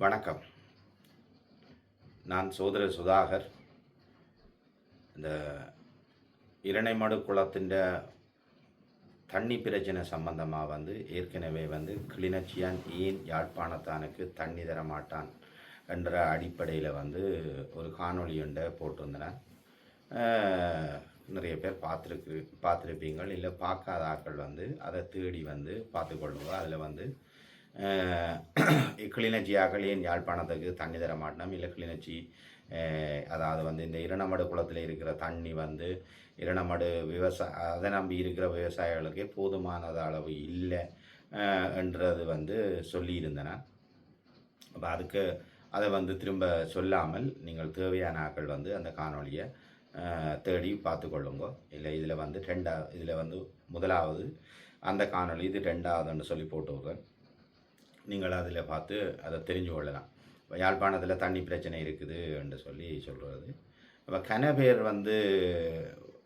வணக்கம். நான் சோதரர் சுதாகர். இந்த இரணைமடு குளத்தின் தண்ணி பிரச்சனை சம்பந்தமாக ஏற்கனவே கிளிநொச்சியான் ஏன் யாழ்ப்பாணத்தானுக்கு தண்ணி தர மாட்டான் என்ற அடிப்படையில் ஒரு காணொளி ஒன்றை போட்டிருந்தனர். நிறைய பேர் பார்த்துருப்பீங்கள், இல்லை பார்க்காத ஆக்கள் அதை தேடி பார்த்துக்கொள்ளுங்க. அதில் கிளிநொச்சியாக்கள் ஏன் யாழ்ப்பாணத்துக்கு தண்ணி தர மாட்டோம், இல்லை கிளிநொச்சி அதாவது இந்த இரணமடு குளத்தில் இருக்கிற தண்ணி இரணமடு அதை நம்பி இருக்கிற விவசாயிகளுக்கே போதுமானது அளவு இல்லை என்றது சொல்லியிருந்தன. அப்போ அதுக்கு அதை திரும்ப சொல்லாமல் நீங்கள் தேவையான ஆக்கள் அந்த காணொலியை தேடி பார்த்துக்கொள்ளுங்க. இல்லை இதில் இதில் முதலாவது அந்த காணொலி, இது ரெண்டாவதுன்னு சொல்லி போட்டுவிடுறேன். நீங்கள் அதில் பார்த்து அதை தெரிஞ்சு கொள்ளலாம். இப்போ யாழ்ப்பாணத்தில் தண்ணி பிரச்சனை இருக்குது என்று சொல்கிறது. இப்போ கன பேர்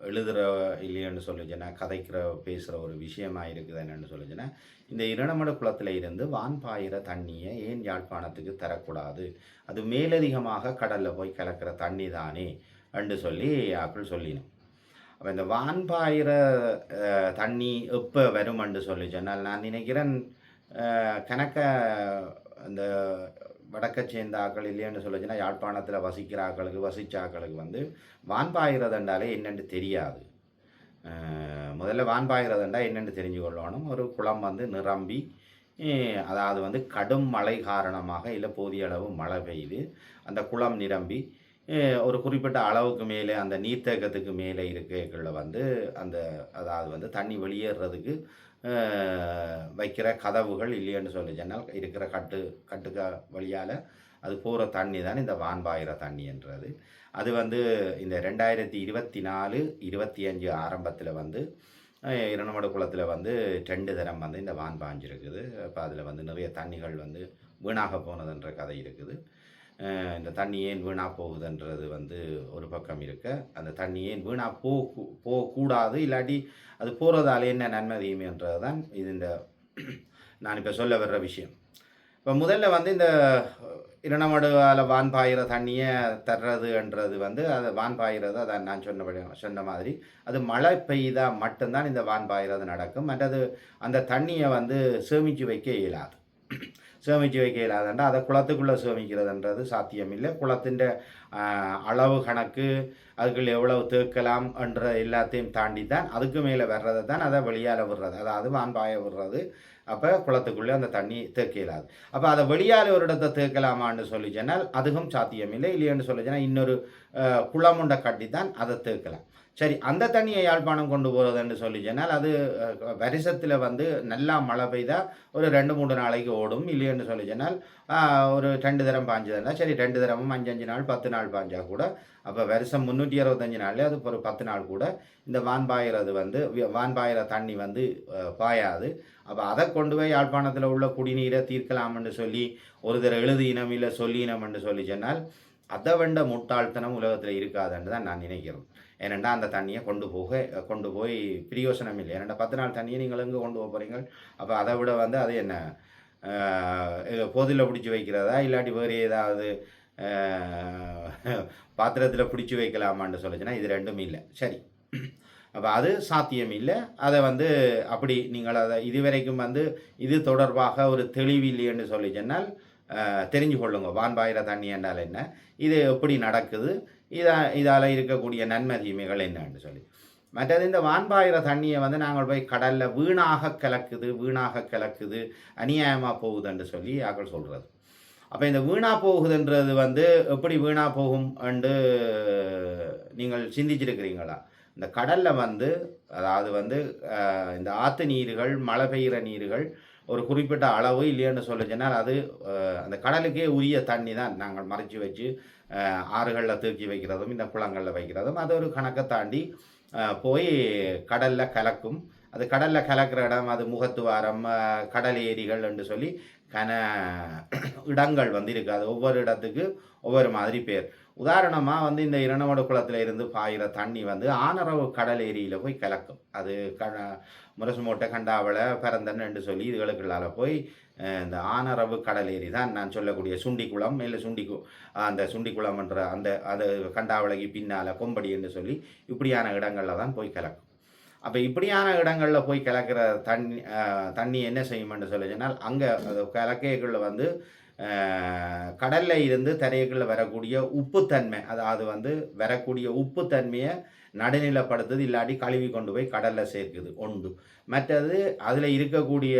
எழுதுகிற இல்லைன்னு சொல்லிச்சுன்னா, கதைக்கிற பேசுகிற ஒரு விஷயமாக இருக்குது என்னென்னு சொல்லிச்சுன்னா, இந்த இரணமடு குளத்தில் இருந்து வான்பாயிற தண்ணியை ஏன் யாழ்ப்பாணத்துக்கு தரக்கூடாது, அது மேலதிகமாக கடலில் போய் கலக்கிற தண்ணி தானே என்று ஆக்கள் சொல்லினோம். அப்போ இந்த வான்பாயிற தண்ணி எப்போ வருமென்று சொல்லிச்சோன்னால், நான் நினைக்கிறேன் கணக்க அந்த வடக்க சேர்ந்த ஆக்கள் இல்லைன்னு சொல்லிச்சுன்னா, யாழ்ப்பாணத்தில் வசிக்கிற வசித்த ஆக்களுக்கு வான்பாயிறதுண்டாலே என்னென்று தெரியாது. முதல்ல வான்பாயிறதுண்டா என்னென்று தெரிஞ்சு கொள்ளணும். ஒரு குளம் நிரம்பி, அதாவது கடும் மழை காரணமாக இல்லை போதிய அளவு மழை பெய்யுது, அந்த குளம் நிரம்பி ஒரு குறிப்பிட்ட அளவுக்கு மேலே அந்த நீர்த்தேக்கத்துக்கு மேலே இருக்கிற அந்த அதாவது தண்ணி வெளியேறதுக்கு வைக்கிற கதவுகள் இல்லைன்னு சொன்னால், இருக்கிற கட்டுக்க வழியால் அது போகிற தண்ணி தான் இந்த வான்பாயிற தண்ணி என்றது. அது இந்த 2024, 25 ஆரம்பத்தில் இரணமடு குளத்தில் 2 தரம் இந்த வான் பாஞ்சிருக்குது. இப்போ அதில் நிறைய தண்ணிகள் வீணாக போனதுன்ற கதை இருக்குது. இந்த தண்ணி ஏன் வீணாக போகுதுன்றது ஒரு பக்கம் இருக்க, அந்த தண்ணி ஏன் வீணாக போகக்கூடாது, இல்லாட்டி அது போகிறதால என்ன நன்மை தீமைன்றது தான் இது நான் இப்போ சொல்ல வர்ற விஷயம். இப்போ முதல்ல இந்த இரணமடுவால் வான்பாயிற தண்ணியை தர்றதுன்றது அதை வான்பாயிறது, அதை நான் சொன்ன மாதிரி அது மழை பெய்தால் மட்டும்தான் இந்த வான்பாயிறது நடக்கும். மற்றது அந்த தண்ணியை சேமித்து வைக்க இயலாது. சேமித்து வைக்க இயலாதுன்றா அதை குளத்துக்குள்ளே சேமிக்கிறதுன்றது சாத்தியமில்லை. குளத்தின் அளவு கணக்கு, அதுக்குள்ள எவ்வளவு தேக்கலாம் என்ற எல்லாத்தையும் தாண்டி தான் அதுக்கு மேலே வர்றது தான் அதை வெளியால் விடுறது, அதாவது வான்பாய விடுறது. அப்போ குளத்துக்குள்ளே அந்த தண்ணி தேக்க இயலாது. அப்போ அதை வெளியால் ஒரு இடத்தை தேக்கலாமான்னு சொல்லி சொன்னால் அதுவும் சாத்தியமில்லை. இல்லைன்னு சொல்லி சொன்னால் இன்னொரு குளமுண்டை கட்டி தான் அதை தேக்கலாம். சரி, அந்த தண்ணியை யாழ்ப்பாணம் கொண்டு போகிறதுன்னு சொல்லி சொன்னால், அது வருஷத்தில் நல்லா மழை பெய்தால் ஒரு 2-3 நாளைக்கு ஓடும். இல்லைன்னு சொல்லி சொன்னால் ஒரு 2 தரம் பாஞ்சதுன்னா சரி, 2 தரமும் 5 நாள் 10 நாள் பாஞ்சா கூட, அப்போ வருஷம் 365 நாள்லேயே அது ஒரு 10 நாள் கூட இந்த வான்பாயிறது வான்பாயிற தண்ணி பாயாது. அப்போ அதை கொண்டு போய் யாழ்ப்பாணத்தில் உள்ள குடிநீரை தீர்க்கலாம்னு சொல்லி ஒரு தடவை எழுதினம் இல்லை சொல்லினம்னு சொல்லி சொன்னால், அதை வேண்ட முட்டாள்தனம் உலகத்தில் இருக்காதுன்னு தான் நான் நினைக்கிறேன். ஏனெண்டா அந்த தண்ணியை கொண்டு போய் பிரயோசனம் இல்லை. ஏனெண்டா 10 நாள் தண்ணியை நீங்கள் எங்கே கொண்டு போக போகிறீங்க? அப்போ அதை விட அது என்ன பொதில் பிடிச்சி வைக்கிறதா, இல்லாட்டி வேறு ஏதாவது பாத்திரத்தில் பிடிச்சி வைக்கலாமான்னு சொல்லிச்சுன்னா இது ரெண்டும் இல்லை. சரி, அப்போ அது சாத்தியம் இல்லை. அதை அப்படி நீங்கள் அதை இதுவரைக்கும் இது தொடர்பாக ஒரு தெளிவில்லைன்னு சொல்லி சொன்னால் தெரிஞ்சு கொள்ளுங்க. வான்பாயிற தண்ணி என்றால் என்ன, இது எப்படி நடக்குது, இதால் இருக்கக்கூடிய நன்மை தீமைகள் என்னன்னு சொல்லி. மற்றது இந்த வான்பாயிற தண்ணியை நாங்கள் போய் கடலில் வீணாக கலக்குது, அநியாயமாக போகுதுன்னு சொல்லி ஆக்கள் சொல்கிறது. அப்போ இந்த வீணாக போகுதுன்றது எப்படி வீணாக போகும் என்று நீங்கள் சிந்திச்சிருக்கிறீங்களா? இந்த கடலில் அதாவது இந்த ஆற்று நீர்கள், மழை பெய்கிற நீர்கள் ஒரு குறிப்பிட்ட அளவு இல்லைன்னு சொல்லிச்சுனால் அது அந்த கடலுக்கே உரிய தண்ணி தான் நாங்கள் மறைச்சி வச்சு ஆறுகளில் தூக்கி வைக்கிறதும் இந்த குளங்களில் வைக்கிறதும் அது ஒரு கணக்கை தாண்டி போய் கடலில் கலக்கும். அது கடலில் கலக்கிற இடம் அது முகத்துவாரம், கடல் ஏரிகள் என்று சொல்லி இடங்கள் வந்து இருக்காது. ஒவ்வொரு இடத்துக்கு ஒவ்வொரு மாதிரி பேர். உதாரணமாக வந்து இந்த இரணமடு குளத்தில் இருந்து பாயிற தண்ணி வந்து ஆனரவு கடல் ஏரியில் போய் கலக்கும். அது முரசுமோட்டை, கண்டாவளை, பரந்தன் என்று சொல்லி இதுகளுக்குள்ளால போய் இந்த ஆனரவு கடல் ஏரி தான் நான் சொல்லக்கூடிய சுண்டிக்குளம், இல்லை அந்த சுண்டிக்குளம் என்ற அந்த அது கண்டாவளைக்கு பின்னால் கொம்படி என்று சொல்லி இப்படியான இடங்களில் தான் போய் கலக்கும். அப்போ இப்படியான இடங்களில் போய் கலக்கிற தண்ணி என்ன செய்யும்னு சொல்லி சொன்னால், அங்கே கலக்கைகளில் வந்து கடலில் இருந்து தரைக்குள்ளே வரக்கூடிய உப்புத்தன்மை, அதாவது வந்து வரக்கூடிய உப்புத்தன்மையை நடுநிலைப்படுத்துது, இல்லாட்டி கழுவி கொண்டு போய் கடலில் சேர்க்குது ஒன்று. மற்றது அதில் இருக்கக்கூடிய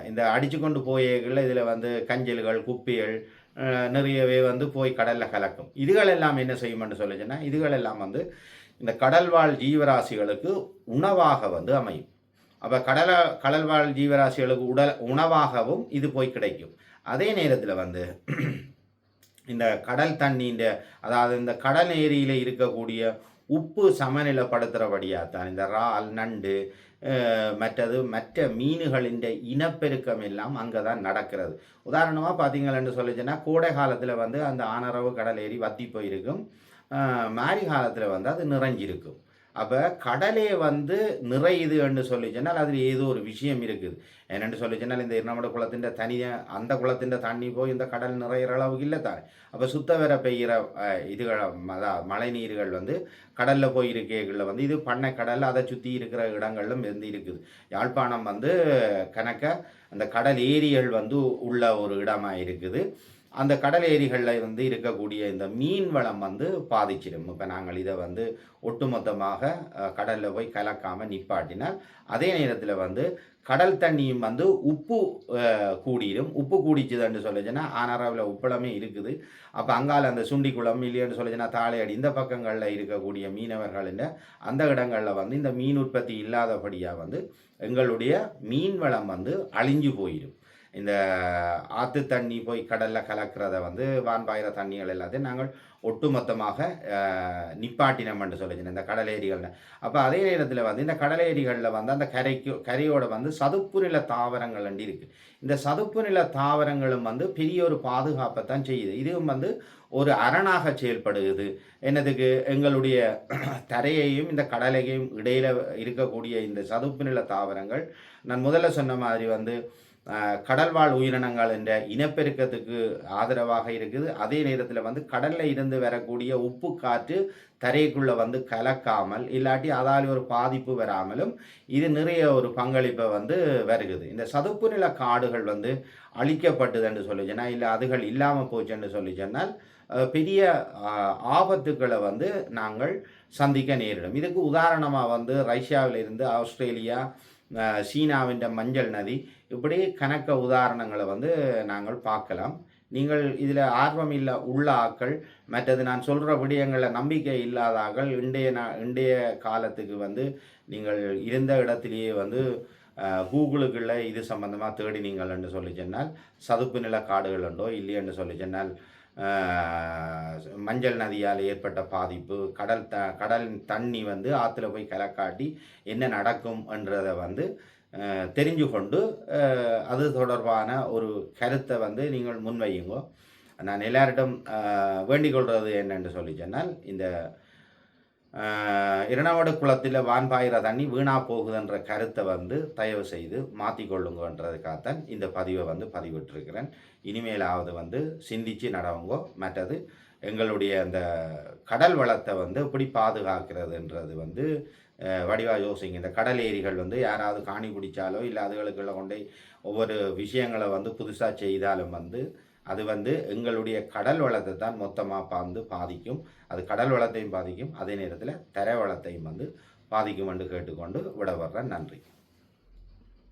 இந்த அடித்து கொண்டு போயகளில் இதில் வந்து கஞ்சல்கள், குப்பிகள் நிறையவே வந்து போய் கடலில் கலக்கும். இதுகளெல்லாம் என்ன செய்யும்னு சொல்லிச்சுன்னா, இதுகளெல்லாம் வந்து இந்த கடல்வாழ் ஜீவராசிகளுக்கு உணவாக வந்து அமையும். அப்போ கடல்வாழ் ஜீவராசிகளுக்கு உணவாகவும் இது போய் கிடைக்கும். அதே நேரத்தில் வந்து இந்த கடல் தண்ணீண்ட, அதாவது இந்த கடல் ஏரியில் இருக்கக்கூடிய உப்பு சமநிலைப்படுத்துகிறபடியாக தான் இந்த இறால், நண்டு, மற்ற மீன்களின் இனப்பெருக்கம் எல்லாம் அங்கே தான் நடக்கிறது. உதாரணமாக பார்த்தீங்களன்னு சொல்லிச்சுன்னா, கோடை காலத்தில் வந்து அந்த ஆனரவு கடல் ஏரி வத்தி போயிருக்கும், மாரி காலத்தில் வந்து அது நிறைஞ்சிருக்கும். அப்போ கடலே வந்து நிறையுதுன்னு சொல்லி சொன்னால் அதில் ஏதோ ஒரு விஷயம் இருக்குது. என்னென்னு சொல்லி சொன்னால், இந்த நம்மளோட குளத்தின் அந்த குளத்தின் தண்ணி போய் இந்த கடல் நிறையிற அளவுக்கு இல்லை தானே. அப்போ சுத்த வர பெய்கிற இதுகள், மழை நீர்கள் வந்து கடலில் போய் இருக்கைகளில் வந்து இது பண்ணை கடல், அதை சுற்றி இருக்கிற இடங்களிலும் வந்து இருக்குது. யாழ்ப்பாணம் வந்து கணக்க அந்த கடல் ஏரிகள் வந்து உள்ள ஒரு இடமாக இருக்குது. அந்த கடல் ஏரிகளில் வந்து இருக்கக்கூடிய இந்த மீன் வளம் வந்து பாதிச்சிடும். இப்போ நாங்கள் இதை வந்து ஒட்டுமொத்தமாக கடலில் போய் கலக்காமல் நிப்பாட்டினால், அதே நேரத்தில் வந்து கடல் தண்ணியும் வந்து உப்பு கூடிடும். உப்பு கூடிச்சுதுன்னு சொல்லிச்சுன்னா ஆனரவில் உப்பளமே இருக்குது. அப்போ அங்கால அந்த சுண்டிக்குளம் இல்லைன்னு சொல்லிச்சுன்னா தாளையடி இந்த பக்கங்களில் இருக்கக்கூடிய மீனவர்களின் அந்த இடங்களில் வந்து இந்த மீன் உற்பத்தி இல்லாதபடியாக வந்து எங்களுடைய மீன் வளம் வந்து அழிஞ்சு போயிடும். இந்த ஆற்று தண்ணி போய் கடலில் கலக்கிறத வந்து வான்பாயிர தண்ணிகள் எல்லாத்தையும் நாங்கள் ஒட்டுமொத்தமாக நிப்பாட்டினோம்னு சொல்லிச்சுன்னா இந்த கடலேரிகளில். அப்போ அதே நேரத்தில் வந்து இந்த கடலேரிகளில் வந்து அந்த கரையோட வந்து சதுப்பு நில தாவரங்கள் இருக்குது. இந்த சதுப்பு நில தாவரங்களும் வந்து பெரிய ஒரு பாதுகாப்பை தான் செய்யுது. இதுவும் வந்து ஒரு அரணாக செயல்படுகிறது. என்னதுக்கு, எங்களுடைய தரையையும் இந்த கடலையும் இடையில் இருக்கக்கூடிய இந்த சதுப்பு நில தாவரங்கள் நான் முதல்ல சொன்ன மாதிரி வந்து கடல்வாழ் உயிரினங்கள் என்ற இனப்பெருக்கத்துக்கு ஆதரவாக இருக்குது. அதே நேரத்தில் வந்து கடலில் இருந்து வரக்கூடிய உப்பு காற்று தரைக்குள்ளே வந்து கலக்காமல், இல்லாட்டி அதால் ஒரு பாதிப்பு வராமலும் இது நிறைய ஒரு பங்களிப்பை வந்து வருகுது. இந்த சதுப்பு நில காடுகள் வந்து அழிக்கப்பட்டதுன்னு சொல்லி சொன்னால், இல்லை அதுகள் இல்லாமல் போச்சுன்னு சொல்லி சொன்னால் பெரிய ஆபத்துக்களை வந்து நாங்கள் சந்திக்க நேரிடும். இதுக்கு உதாரணமாக வந்து ரஷ்யாவிலிருந்து ஆஸ்திரேலியா, சீனாவின் மஞ்சள் நதி, இப்படி கணக்க உதாரணங்களை வந்து நாங்கள் பார்க்கலாம். நீங்கள் இதில் ஆர்வம் உள்ள ஆக்கள், மற்றது நான் சொல்கிற விடயங்களில் நம்பிக்கை இல்லாத ஆக்கள் இன்றைய காலத்துக்கு வந்து நீங்கள் இருந்த இடத்திலேயே வந்து கூகுளுக்குள்ள இது சம்பந்தமாக தேடினீங்கள்னு சொல்லி சொன்னால் சதுப்பு நில காடுகள் உண்டோ இல்லையென்று சொல்லி சொன்னால் மஞ்சள் நதியால் ஏற்பட்ட பாதிப்பு, கடல் தண்ணி வந்து ஆற்றுல போய் கலக்காட்டி என்ன நடக்கும் என்றதை வந்து தெரிஞ்சு கொண்டு அது தொடர்பான ஒரு கருத்தை வந்து நீங்கள் முன்வையுங்கோ. நான் எல்லாரிடம் வேண்டிக் கொள்வது என்னென்று சொல்லி சொன்னால், இந்த இரணமடு குளத்தில் வான்பாயிர தண்ணி வீணாக போகுதுன்ற கருத்தை வந்து தயவு செய்து மாற்றிக்கொள்ளுங்கன்றதுக்காகத்தான் இந்த பதிவை வந்து பதிவிட்டிருக்கிறேன். இனிமேலாவது வந்து சிந்திச்சு நடவுங்கோ. மற்றது எங்களுடைய அந்த கடல் வளத்தை வந்து எப்படி பாதுகாக்கிறதுன்றது வந்து வடிவாக யோசிங்க. இந்த கடல் ஏரிகள் வந்து யாராவது காணி பிடிச்சாலோ இல்லை அதுகளுக்குள்ள கொண்டே ஒவ்வொரு விஷயங்களை வந்து புதுசாக செய்தாலும் வந்து அது வந்து எங்களுடைய கடல் வளத்தை தான் மொத்தமாக வந்து பாதிக்கும். அது கடல் வளத்தையும் பாதிக்கும், அதே நேரத்தில் தரை வளத்தையும் வந்து பாதிக்கும் என்று கேட்டுக்கொண்டு விட வர்றேன். நன்றி.